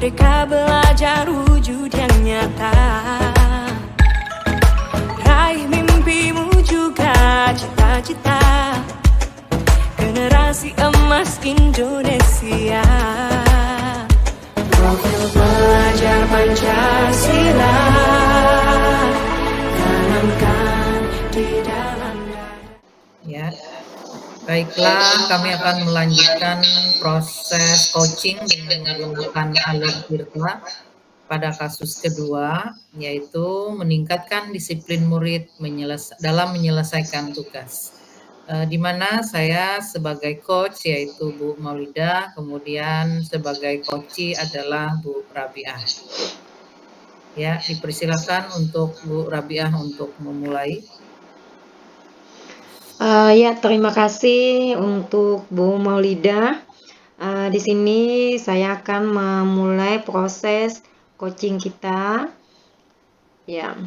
Merdeka belajar wujud yang nyata, raih mimpimu juga cita-cita, generasi emas Indonesia. Profil pelajar Pancasila tanamkan di dalam dada. Ya, baiklah, kami akan melanjutkan proses coaching dengan menggunakan alert Tirta pada kasus kedua, yaitu meningkatkan disiplin murid dalam menyelesaikan tugas. Di mana saya sebagai coach yaitu Bu Maulida, kemudian sebagai coachee adalah Bu Rabiah. Ya, dipersilakan untuk Bu Rabiah untuk memulai. Ya, terima kasih untuk Bu Maulida. Di sini saya akan memulai proses coaching kita. Ya,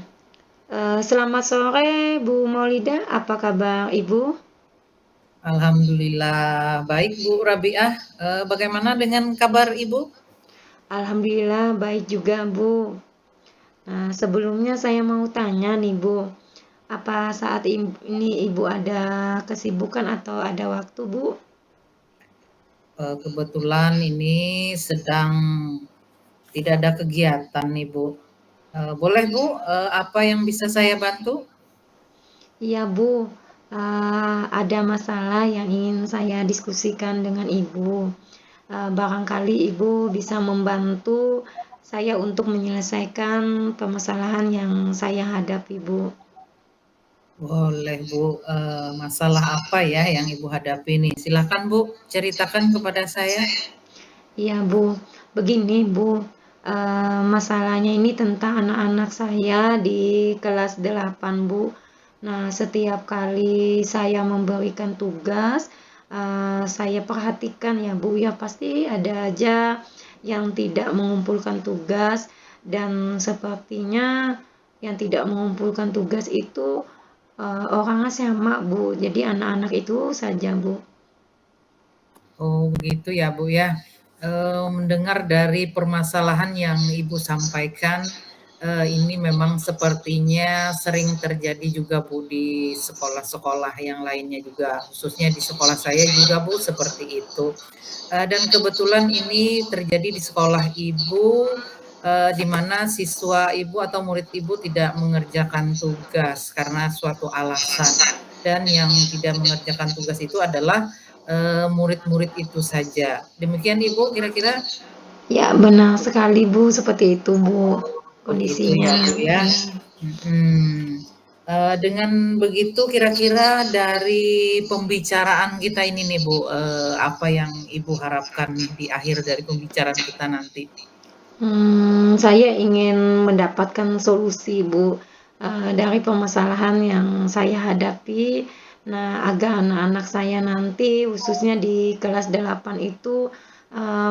selamat sore Bu Maulida. Apa kabar Ibu? Alhamdulillah baik Bu Rabiah. Bagaimana dengan kabar Ibu? Alhamdulillah baik juga Bu. Nah, sebelumnya saya mau tanya nih Bu, apa saat ini Ibu ada kesibukan atau ada waktu Bu? Kebetulan ini sedang tidak ada kegiatan nih Bu. Boleh Bu, apa yang bisa saya bantu? Iya Bu, ada masalah yang ingin saya diskusikan dengan Ibu. Barangkali Ibu bisa membantu saya untuk menyelesaikan permasalahan yang saya hadapi Bu. Boleh Bu, masalah apa ya yang Ibu hadapi nih? Silakan Bu, ceritakan kepada saya. Iya Bu, begini Bu, masalahnya ini tentang anak-anak saya di kelas 8 Bu. Nah, setiap kali saya memberikan tugas, saya perhatikan ya Bu, ya pasti ada aja yang tidak mengumpulkan tugas, dan sepertinya yang tidak mengumpulkan tugas itu orangnya sama Bu, jadi anak-anak itu saja Bu. Oh begitu ya Bu ya. Mendengar dari permasalahan yang Ibu sampaikan, ini memang sepertinya sering terjadi juga Bu di sekolah-sekolah yang lainnya juga, khususnya di sekolah saya juga Bu seperti itu. Dan kebetulan ini terjadi di sekolah Ibu, di mana siswa Ibu atau murid Ibu tidak mengerjakan tugas karena suatu alasan. Dan yang tidak mengerjakan tugas itu adalah murid-murid itu saja. Demikian Ibu kira-kira? Ya, benar sekali Bu, seperti itu Bu Begitu ya kondisinya. Bu ya. Dengan begitu kira-kira dari pembicaraan kita ini nih Bu, apa yang Ibu harapkan nih di akhir dari pembicaraan kita nanti? Saya ingin mendapatkan solusi Bu, dari permasalahan yang saya hadapi. Nah, agar anak-anak saya nanti khususnya di kelas 8 itu,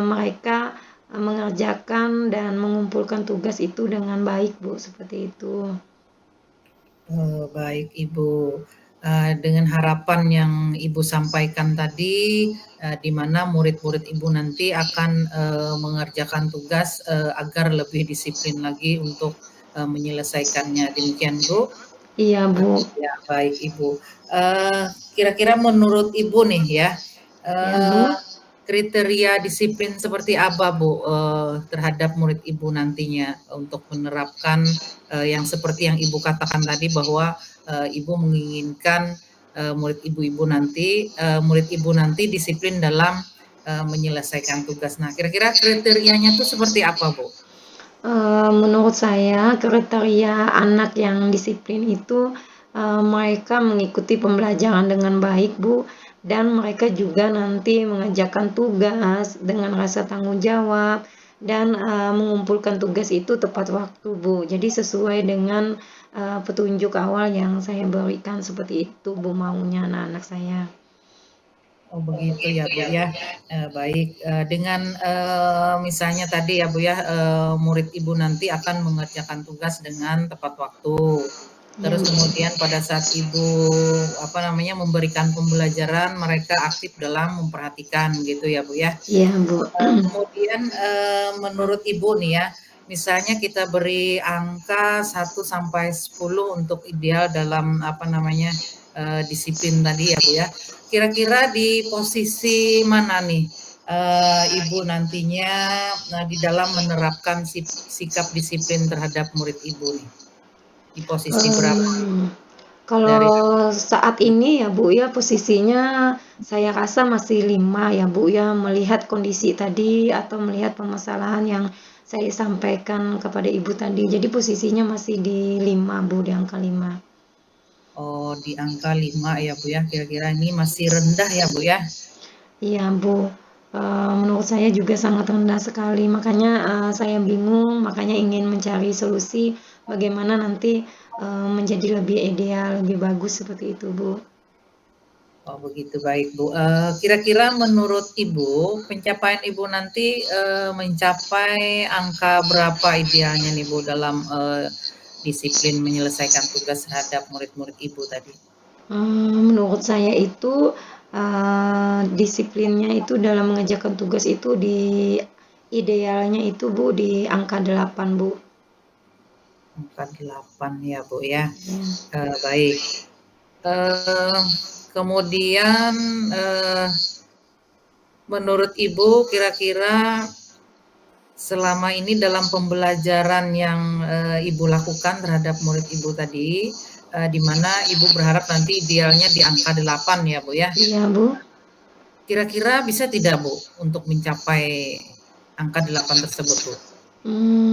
mereka mengerjakan dan mengumpulkan tugas itu dengan baik Bu, seperti itu. Baik Ibu, dengan harapan yang Ibu sampaikan tadi, di mana murid-murid Ibu nanti akan mengerjakan tugas agar lebih disiplin lagi untuk menyelesaikannya. Demikian Bu? Iya Bu. Ya baik Ibu. Kira-kira menurut Ibu nih ya, Ya Bu. kriteria disiplin seperti apa Bu terhadap murid Ibu nantinya untuk menerapkan yang seperti yang Ibu katakan tadi bahwa Ibu menginginkan murid Ibu nanti disiplin dalam menyelesaikan tugas. Nah, kira-kira kriterianya itu seperti apa Bu? Menurut saya kriteria anak yang disiplin itu mereka mengikuti pembelajaran dengan baik Bu, dan mereka juga nanti mengerjakan tugas dengan rasa tanggung jawab dan mengumpulkan tugas itu tepat waktu Bu. Jadi sesuai dengan petunjuk awal yang saya berikan, seperti itu Bu maunya anak-anak saya. Oh begitu ya Bu ya. Baik, dengan misalnya tadi ya Bu ya, murid Ibu nanti akan mengerjakan tugas dengan tepat waktu. Iya, terus Bu. kemudian pada saat Ibu, memberikan pembelajaran, mereka aktif dalam memperhatikan gitu ya, Bu, ya. Iya, Bu. Kemudian, menurut Ibu nih ya, misalnya kita beri angka 1 sampai 10 untuk ideal dalam disiplin tadi ya, Bu, ya. Kira-kira di posisi mana nih, Ibu nantinya, di dalam menerapkan sikap disiplin terhadap murid Ibu nih? Di posisi berapa Mmm, dari kalau saat ini ya, Bu, ya, posisinya saya rasa masih 5 ya, Bu, ya, melihat kondisi tadi atau melihat permasalahan yang saya sampaikan kepada Ibu tadi. Jadi posisinya masih di 5, Bu, di angka 5. di angka 5 ya, Bu, ya, kira-kira ini masih rendah ya, Bu, ya? Iya, Bu, menurut saya juga sangat rendah sekali, makanya, saya bingung, makanya ingin mencari solusi bagaimana nanti, menjadi lebih ideal, lebih bagus seperti itu, Bu. Oh begitu, baik Bu. Kira-kira menurut Ibu, pencapaian Ibu nanti, mencapai angka berapa idealnya nih Bu dalam, disiplin menyelesaikan tugas terhadap murid-murid Ibu tadi? Menurut saya itu, disiplinnya itu dalam mengerjakan tugas itu idealnya itu, Bu, di angka 8, Bu. Angka 8 ya Bu ya. Ya. Baik. Eee, kemudian, eee, menurut Ibu kira-kira selama ini dalam pembelajaran yang, Ibu lakukan terhadap murid Ibu tadi, di mana Ibu berharap nanti idealnya di angka 8 ya, Bu, ya. Iya, Bu. Kira-kira bisa tidak, Bu, untuk mencapai angka 8 tersebut, Bu?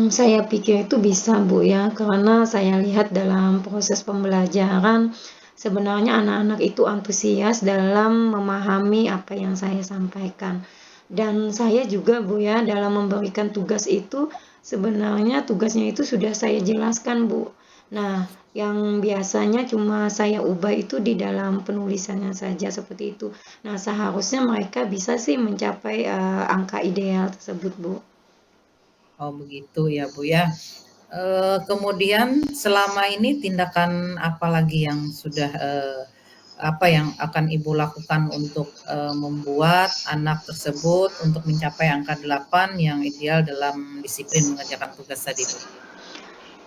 Saya pikir itu bisa, Bu, ya, karena saya lihat dalam proses pembelajaran, sebenarnya anak-anak itu antusias dalam memahami apa yang saya sampaikan. Dan saya juga, Bu, ya, dalam memberikan tugas itu, sebenarnya tugasnya itu sudah saya jelaskan, Bu. Nah, yang biasanya cuma saya ubah itu di dalam penulisannya saja seperti itu. Nah, seharusnya mereka bisa sih mencapai, angka ideal tersebut, Bu. Oh begitu ya, Bu, ya. Kemudian selama ini tindakan apa lagi yang sudah, apa yang akan Ibu lakukan untuk, membuat anak tersebut untuk mencapai angka 8 yang ideal dalam disiplin mengerjakan tugas tadi, Bu?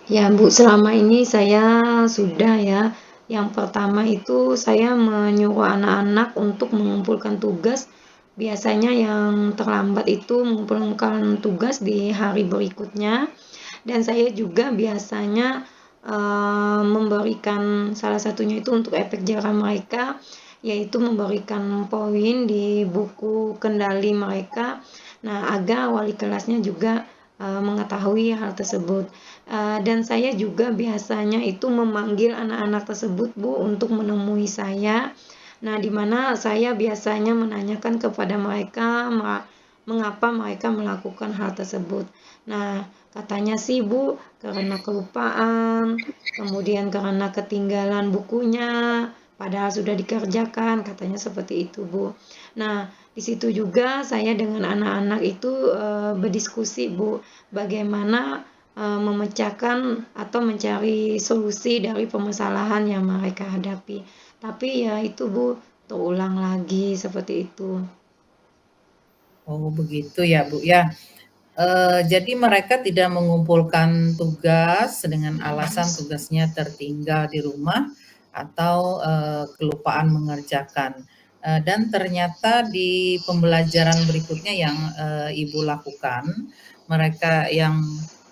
Ya, Bu, selama ini saya sudah ya. Yang pertama itu saya menyuruh anak-anak untuk mengumpulkan tugas. Biasanya yang terlambat itu mengumpulkan tugas di hari berikutnya. Dan saya juga biasanya memberikan salah satunya itu untuk efek jerah mereka, yaitu memberikan poin di buku kendali mereka. Nah, agar wali kelasnya juga mengetahui hal tersebut. Dan saya juga biasanya itu memanggil anak-anak tersebut, Bu, untuk menemui saya. Nah, di mana saya biasanya menanyakan kepada mereka mengapa mereka melakukan hal tersebut. Nah, katanya sih, Bu, karena kelupaan, kemudian karena ketinggalan bukunya, padahal sudah dikerjakan, katanya seperti itu, Bu. Nah, di situ juga saya dengan anak-anak itu berdiskusi, Bu, bagaimana memecahkan atau mencari solusi dari permasalahan yang mereka hadapi. Tapi ya itu, Bu, terulang lagi seperti itu. Oh begitu ya, Bu, ya. Jadi mereka tidak mengumpulkan tugas dengan alasan tugasnya tertinggal di rumah atau, kelupaan mengerjakan. Dan ternyata di pembelajaran berikutnya yang, Ibu lakukan, mereka yang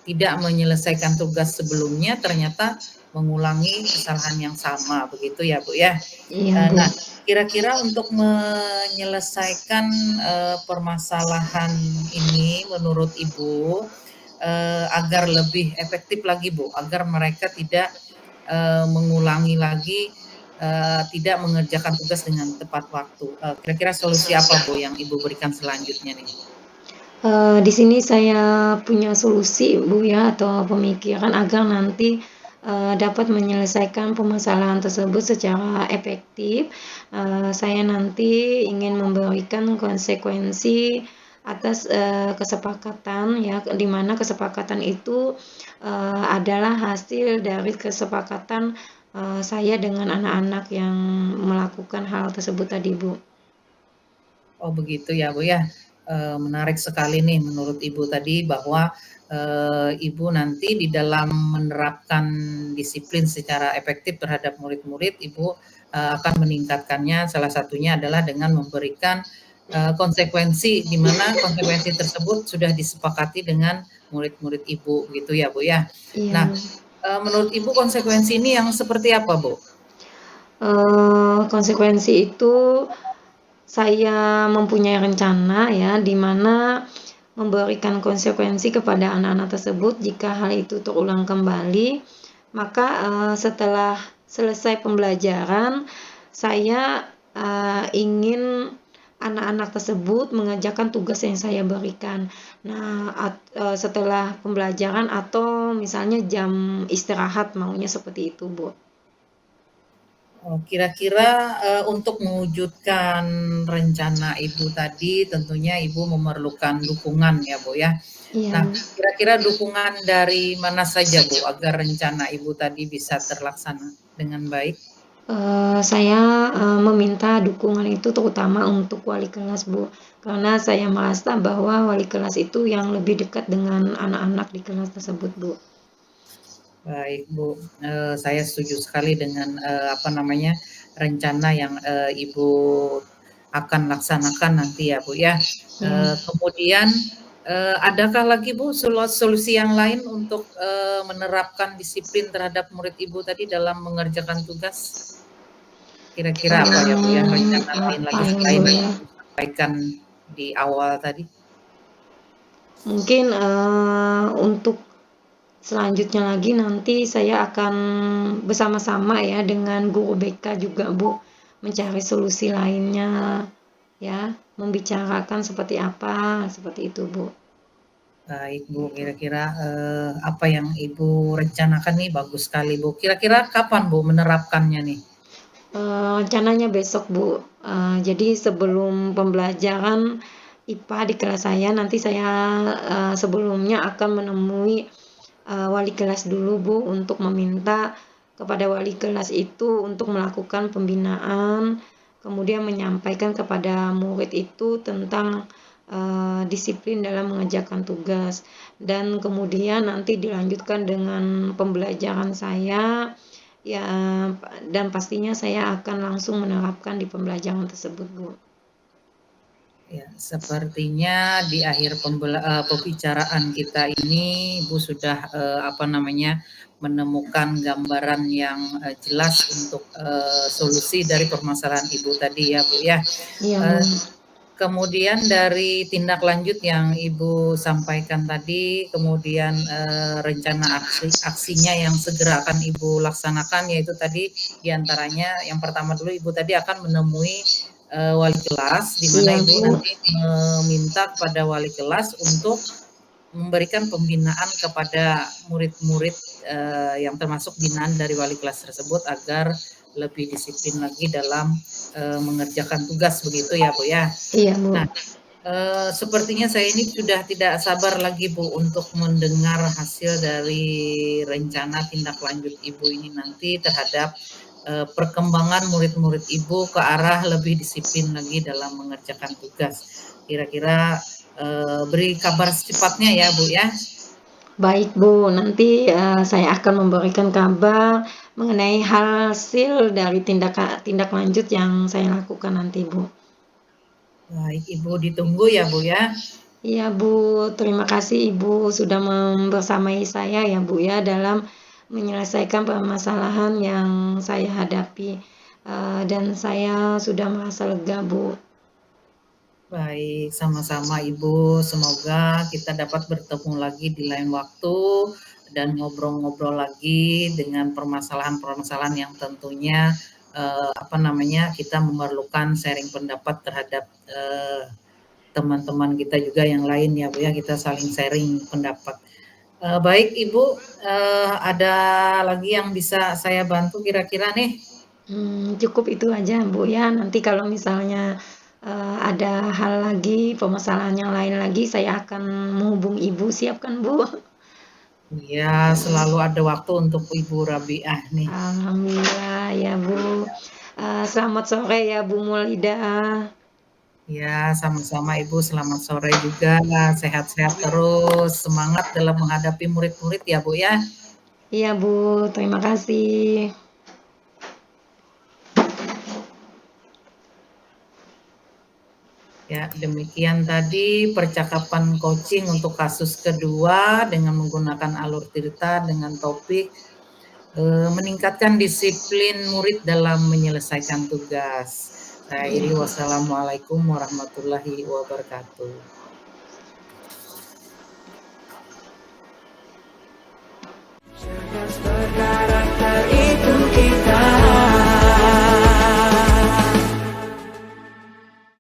tidak menyelesaikan tugas sebelumnya ternyata mengulangi kesalahan yang sama, begitu ya, Bu, ya? Iya, Bu. Nah, kira-kira untuk menyelesaikan, permasalahan ini menurut Ibu, agar lebih efektif lagi, Bu, agar mereka tidak, mengulangi lagi, tidak mengerjakan tugas dengan tepat waktu. Kira-kira solusi apa, Bu, yang Ibu berikan selanjutnya nih? Di sini saya punya solusi, Bu, ya, atau pemikiran agar nanti dapat menyelesaikan permasalahan tersebut secara efektif. Saya nanti ingin memberikan konsekuensi atas kesepakatan ya, di mana kesepakatan itu adalah hasil dari kesepakatan saya dengan anak-anak yang melakukan hal tersebut tadi, Bu. Oh begitu ya Bu ya. Menarik sekali nih menurut Ibu tadi bahwa Ibu nanti di dalam menerapkan disiplin secara efektif terhadap murid-murid, Ibu akan meningkatkannya. Salah satunya adalah dengan memberikan konsekuensi, di mana konsekuensi tersebut sudah disepakati dengan murid-murid Ibu, gitu ya Bu ya. Iya, Nah, Bu. menurut Ibu konsekuensi ini yang seperti apa Bu? Konsekuensi itu saya mempunyai rencana ya, di mana memberikan konsekuensi kepada anak-anak tersebut jika hal itu terulang kembali. Maka setelah selesai pembelajaran, saya ingin anak-anak tersebut mengerjakan tugas yang saya berikan. Nah, setelah pembelajaran atau misalnya jam istirahat, maunya seperti itu, Bu. Oh, kira-kira untuk mewujudkan rencana Ibu tadi tentunya Ibu memerlukan dukungan ya Bu ya. Iya, Nah, Bu. kira-kira dukungan dari mana saja Bu agar rencana Ibu tadi bisa terlaksana dengan baik? Saya meminta dukungan itu terutama untuk wali kelas, Bu. Karena saya merasa bahwa wali kelas itu yang lebih dekat dengan anak-anak di kelas tersebut, Bu. Baik Bu, saya setuju sekali dengan apa namanya rencana yang Ibu akan laksanakan nanti ya Bu ya. Ya. Kemudian adakah lagi Bu solusi yang lain untuk menerapkan disiplin terhadap murid Ibu tadi dalam mengerjakan tugas? Kira-kira apa ya Bu ya rencana lain Apa lagi ya, selain Bu, yang ya? Ibu sampaikan di awal tadi? Mungkin untuk selanjutnya lagi nanti saya akan bersama-sama ya dengan guru BK juga, Bu, mencari solusi lainnya ya, membicarakan seperti apa, seperti itu, Bu. Baik Bu, kira-kira apa yang Ibu rencanakan nih bagus sekali Bu. Kira-kira kapan Bu menerapkannya nih? Rencananya besok, Bu. Jadi sebelum pembelajaran IPA di kelas saya, nanti saya sebelumnya akan menemui wali kelas dulu, Bu, untuk meminta kepada wali kelas itu untuk melakukan pembinaan, kemudian menyampaikan kepada murid itu tentang disiplin dalam mengerjakan tugas, dan kemudian nanti dilanjutkan dengan pembelajaran saya. Ya, dan pastinya saya akan langsung menerapkan di pembelajaran tersebut, Bu. Ya, sepertinya di akhir pembicaraan kita ini Ibu sudah apa namanya menemukan gambaran yang jelas untuk solusi dari permasalahan Ibu tadi ya Bu ya. Iya, Bu. Eh, Kemudian dari tindak lanjut yang Ibu sampaikan tadi, kemudian rencana aksinya yang segera akan Ibu laksanakan yaitu tadi diantaranya yang pertama dulu Ibu tadi akan menemui wali kelas, di mana Iya, Ibu Bu. nanti meminta kepada wali kelas untuk memberikan pembinaan kepada murid-murid yang termasuk binaan dari wali kelas tersebut agar lebih disiplin lagi dalam mengerjakan tugas begitu ya Bu ya. Iya, Bu. Nah, sepertinya saya ini sudah tidak sabar lagi Bu untuk mendengar hasil dari rencana tindak lanjut Ibu ini nanti terhadap perkembangan murid-murid Ibu ke arah lebih disiplin lagi dalam mengerjakan tugas. Kira-kira beri kabar secepatnya ya Bu ya. Baik, Bu. Nanti saya akan memberikan kabar mengenai hasil dari tindak lanjut yang saya lakukan nanti, Bu. Baik, Ibu ditunggu ya Bu ya. Iya, Bu. Terima kasih Ibu sudah membersamai saya ya, Bu ya, dalam menyelesaikan permasalahan yang saya hadapi. Dan saya sudah merasa lega, Bu. Baik, sama-sama Ibu. Semoga kita dapat bertemu lagi di lain waktu dan ngobrol-ngobrol lagi dengan permasalahan-permasalahan yang tentunya apa namanya kita memerlukan sharing pendapat terhadap teman-teman kita juga yang lain ya Bu ya, kita saling sharing pendapat. Baik Ibu, ada lagi yang bisa saya bantu kira-kira nih? Cukup itu aja, Bu ya. Nanti kalau misalnya ada hal lagi, permasalahan yang lain lagi, saya akan menghubung Ibu, siapkan Bu? Iya, selalu ada waktu untuk Ibu Rabiah nih. Alhamdulillah ya Bu. Selamat sore ya Bu Maulidah. Ya, sama-sama Ibu, selamat sore juga. Sehat-sehat terus, semangat dalam menghadapi murid-murid ya Bu ya. Iya Bu, terima kasih. Ya, demikian tadi percakapan coaching untuk kasus kedua dengan menggunakan alur tirta dengan topik meningkatkan disiplin murid dalam menyelesaikan tugas. Saya akhiri, wassalamualaikum warahmatullahi wabarakatuh. Jaga